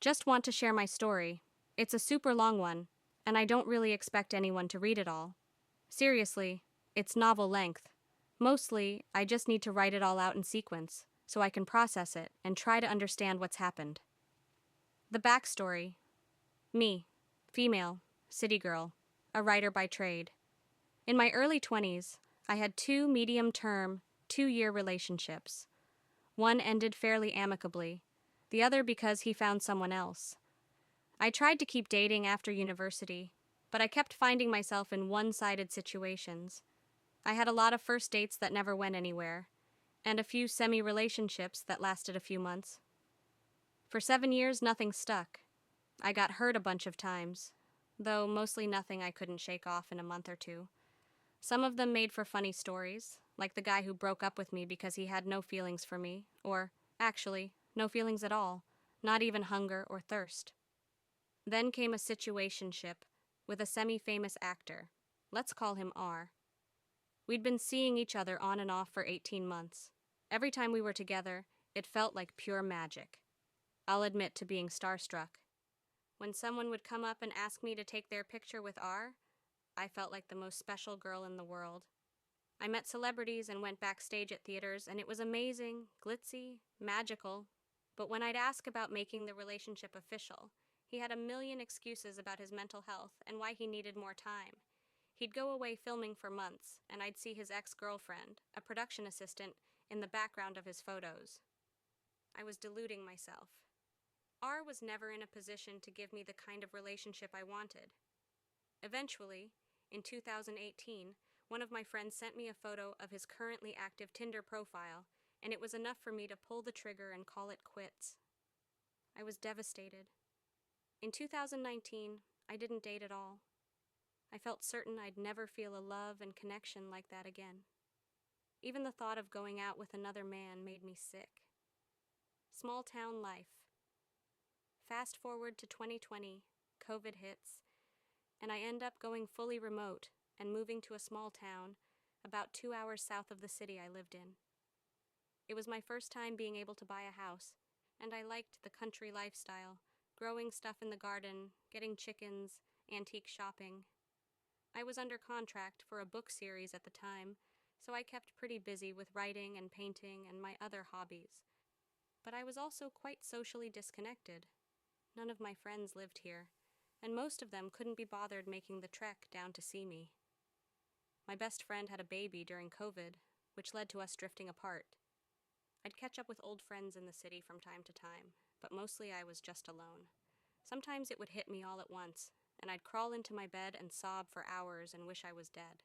Just want to share my story. It's a super long one, and I don't really expect anyone to read it all. Seriously, it's novel length. Mostly, I just need to write it all out in sequence, so I can process it and try to understand what's happened. The backstory: me, female, city girl, a writer by trade. In my early 20s, I had two medium term, 2-year relationships. One ended fairly amicably, the other because he found someone else. I tried to keep dating after university, but I kept finding myself in one-sided situations. I had a lot of first dates that never went anywhere, and a few semi-relationships that lasted a few months. For 7 years, nothing stuck. I got hurt a bunch of times, though mostly nothing I couldn't shake off in a month or two. Some of them made for funny stories, like the guy who broke up with me because he had no feelings for me, or, actually, no feelings at all, not even hunger or thirst. Then came a situationship with a semi-famous actor. Let's call him R. We'd been seeing each other on and off for 18 months. Every time we were together, it felt like pure magic. I'll admit to being starstruck. When someone would come up and ask me to take their picture with R, I felt like the most special girl in the world. I met celebrities and went backstage at theaters, and it was amazing, glitzy, magical. But when I'd ask about making the relationship official, he had a million excuses about his mental health and why he needed more time. He'd go away filming for months, and I'd see his ex-girlfriend, a production assistant, in the background of his photos. I was deluding myself. R was never in a position to give me the kind of relationship I wanted. Eventually, in 2018, one of my friends sent me a photo of his currently active Tinder profile, and it was enough for me to pull the trigger and call it quits. I was devastated. In 2019, I didn't date at all. I felt certain I'd never feel a love and connection like that again. Even the thought of going out with another man made me sick. Small town life. Fast forward to 2020, COVID hits, and I end up going fully remote and moving to a small town about 2 hours south of the city I lived in. It was my first time being able to buy a house, and I liked the country lifestyle, growing stuff in the garden, getting chickens, antique shopping. I was under contract for a book series at the time, so I kept pretty busy with writing and painting and my other hobbies. But I was also quite socially disconnected. None of my friends lived here, and most of them couldn't be bothered making the trek down to see me. My best friend had a baby during COVID, which led to us drifting apart. I'd catch up with old friends in the city from time to time, but mostly I was just alone. Sometimes it would hit me all at once, and I'd crawl into my bed and sob for hours and wish I was dead.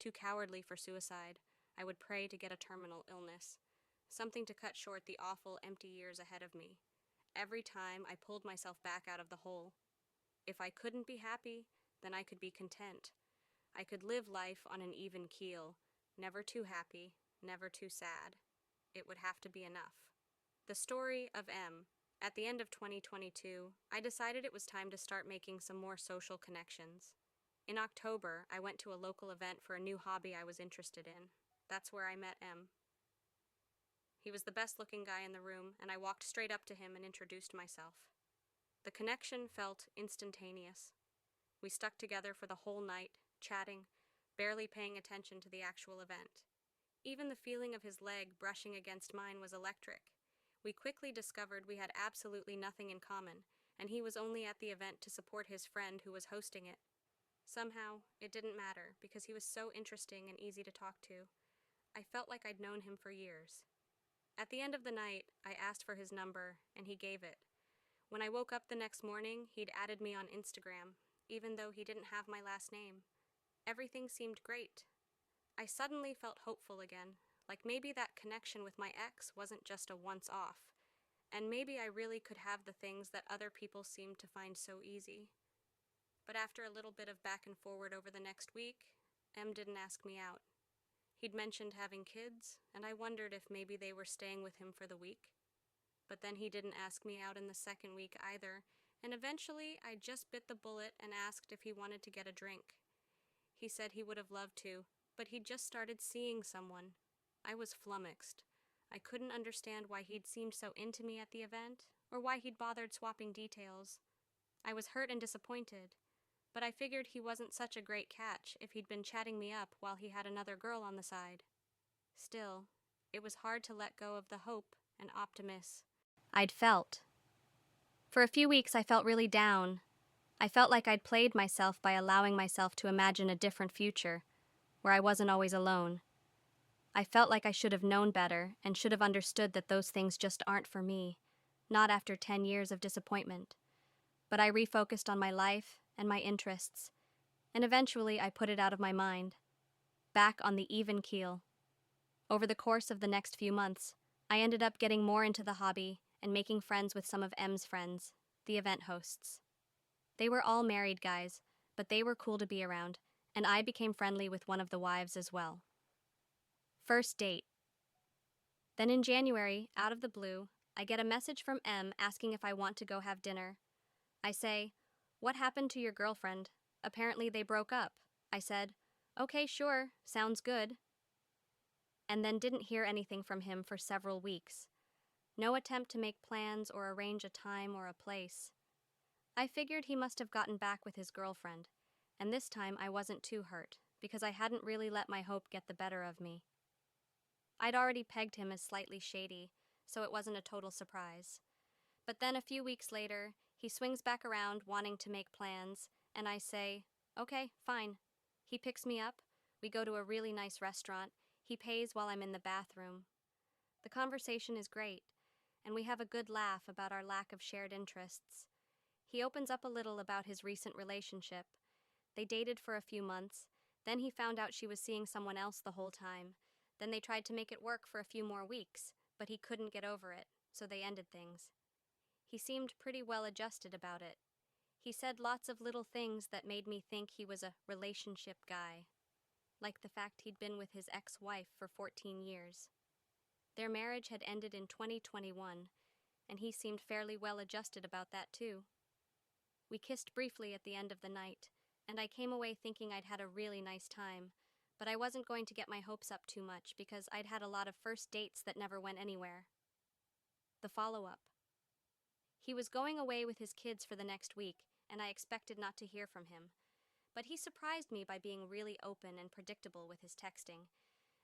Too cowardly for suicide, I would pray to get a terminal illness, something to cut short the awful, empty years ahead of me. Every time I pulled myself back out of the hole. If I couldn't be happy, then I could be content. I could live life on an even keel, never too happy, never too sad. It would have to be enough. The story of M. At the end of 2022, I decided it was time to start making some more social connections. In October, I went to a local event for a new hobby I was interested in. That's where I met M. He was the best-looking guy in the room, and I walked straight up to him and introduced myself. The connection felt instantaneous. We stuck together for the whole night, chatting, barely paying attention to the actual event. Even the feeling of his leg brushing against mine was electric. We quickly discovered we had absolutely nothing in common, and he was only at the event to support his friend who was hosting it. Somehow, it didn't matter, because he was so interesting and easy to talk to. I felt like I'd known him for years. At the end of the night, I asked for his number, and he gave it. When I woke up the next morning, he'd added me on Instagram, even though he didn't have my last name. Everything seemed great. I suddenly felt hopeful again, like maybe that connection with my ex wasn't just a once-off, and maybe I really could have the things that other people seemed to find so easy. But after a little bit of back and forward over the next week, M didn't ask me out. He'd mentioned having kids, and I wondered if maybe they were staying with him for the week. But then he didn't ask me out in the second week either, and eventually I just bit the bullet and asked if he wanted to get a drink. He said he would have loved to, but he'd just started seeing someone. I was flummoxed. I couldn't understand why he'd seemed so into me at the event, or why he'd bothered swapping details. I was hurt and disappointed, but I figured he wasn't such a great catch if he'd been chatting me up while he had another girl on the side. Still, it was hard to let go of the hope and optimism I'd felt. For a few weeks, I felt really down. I felt like I'd played myself by allowing myself to imagine a different future, where I wasn't always alone. I felt like I should have known better and should have understood that those things just aren't for me, not after 10 years of disappointment. But I refocused on my life and my interests, and eventually I put it out of my mind, back on the even keel. Over the course of the next few months, I ended up getting more into the hobby and making friends with some of M's friends, the event hosts. They were all married guys, but they were cool to be around, and I became friendly with one of the wives as well. First date. Then in January, out of the blue, I get a message from M asking if I want to go have dinner. I say, "What happened to your girlfriend? Apparently they broke up." I said, "Okay, sure, sounds good." And then didn't hear anything from him for several weeks. No attempt to make plans or arrange a time or a place. I figured he must have gotten back with his girlfriend, and this time I wasn't too hurt, because I hadn't really let my hope get the better of me. I'd already pegged him as slightly shady, so it wasn't a total surprise. But then a few weeks later, he swings back around wanting to make plans, and I say, "Okay, fine." He picks me up, we go to a really nice restaurant, he pays while I'm in the bathroom. The conversation is great, and we have a good laugh about our lack of shared interests. He opens up a little about his recent relationship. They dated for a few months, then he found out she was seeing someone else the whole time. Then they tried to make it work for a few more weeks, but he couldn't get over it, so they ended things. He seemed pretty well adjusted about it. He said lots of little things that made me think he was a relationship guy, like the fact he'd been with his ex-wife for 14 years. Their marriage had ended in 2021, and he seemed fairly well adjusted about that too. We kissed briefly at the end of the night, and I came away thinking I'd had a really nice time, but I wasn't going to get my hopes up too much because I'd had a lot of first dates that never went anywhere. The follow-up. He was going away with his kids for the next week, and I expected not to hear from him. But he surprised me by being really open and predictable with his texting,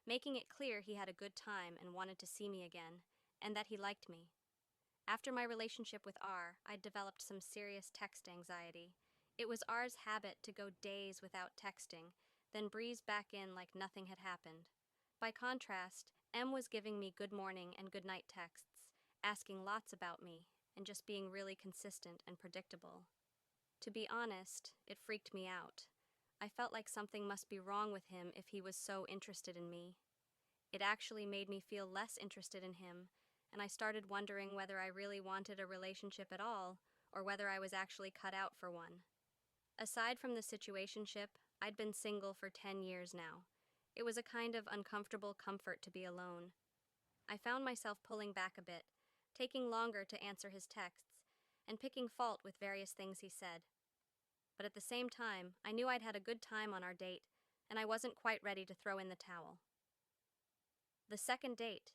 making it clear he had a good time and wanted to see me again, and that he liked me. After my relationship with R, I'd developed some serious text anxiety. It was R's habit to go days without texting, then breeze back in like nothing had happened. By contrast, M was giving me good morning and good night texts, asking lots about me, and just being really consistent and predictable. To be honest, it freaked me out. I felt like something must be wrong with him if he was so interested in me. It actually made me feel less interested in him, and I started wondering whether I really wanted a relationship at all, or whether I was actually cut out for one. Aside from the situationship, I'd been single for 10 years now. It was a kind of uncomfortable comfort to be alone. I found myself pulling back a bit, taking longer to answer his texts, and picking fault with various things he said. But at the same time, I knew I'd had a good time on our date, and I wasn't quite ready to throw in the towel. The second date.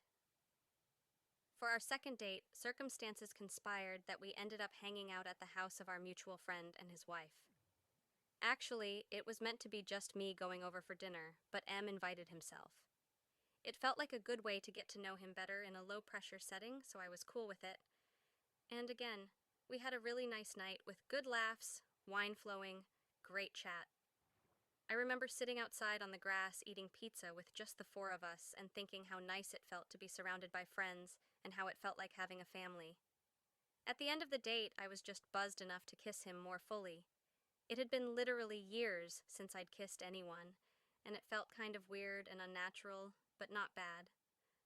For our second date, circumstances conspired that we ended up hanging out at the house of our mutual friend and his wife. Actually, it was meant to be just me going over for dinner, but M invited himself. It felt like a good way to get to know him better in a low-pressure setting, so I was cool with it. And again, we had a really nice night with good laughs, wine flowing, great chat. I remember sitting outside on the grass eating pizza with just the four of us and thinking how nice it felt to be surrounded by friends and how it felt like having a family. At the end of the date, I was just buzzed enough to kiss him more fully. It had been literally years since I'd kissed anyone, and it felt kind of weird and unnatural, but not bad.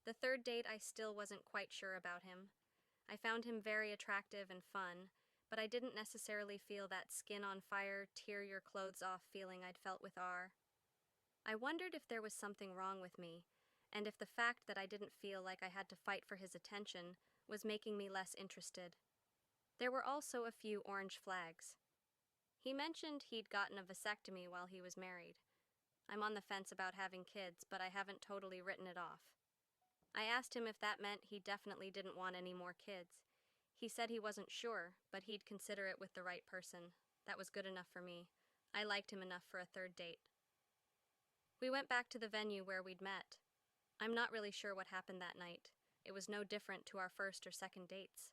The third date, I still wasn't quite sure about him. I found him very attractive and fun, but I didn't necessarily feel that skin-on-fire, tear-your-clothes-off feeling I'd felt with R. I wondered if there was something wrong with me, and if the fact that I didn't feel like I had to fight for his attention was making me less interested. There were also a few orange flags. He mentioned he'd gotten a vasectomy while he was married. I'm on the fence about having kids, but I haven't totally written it off. I asked him if that meant he definitely didn't want any more kids. He said he wasn't sure, but he'd consider it with the right person. That was good enough for me. I liked him enough for a third date. We went back to the venue where we'd met. I'm not really sure what happened that night. It was no different to our first or second dates.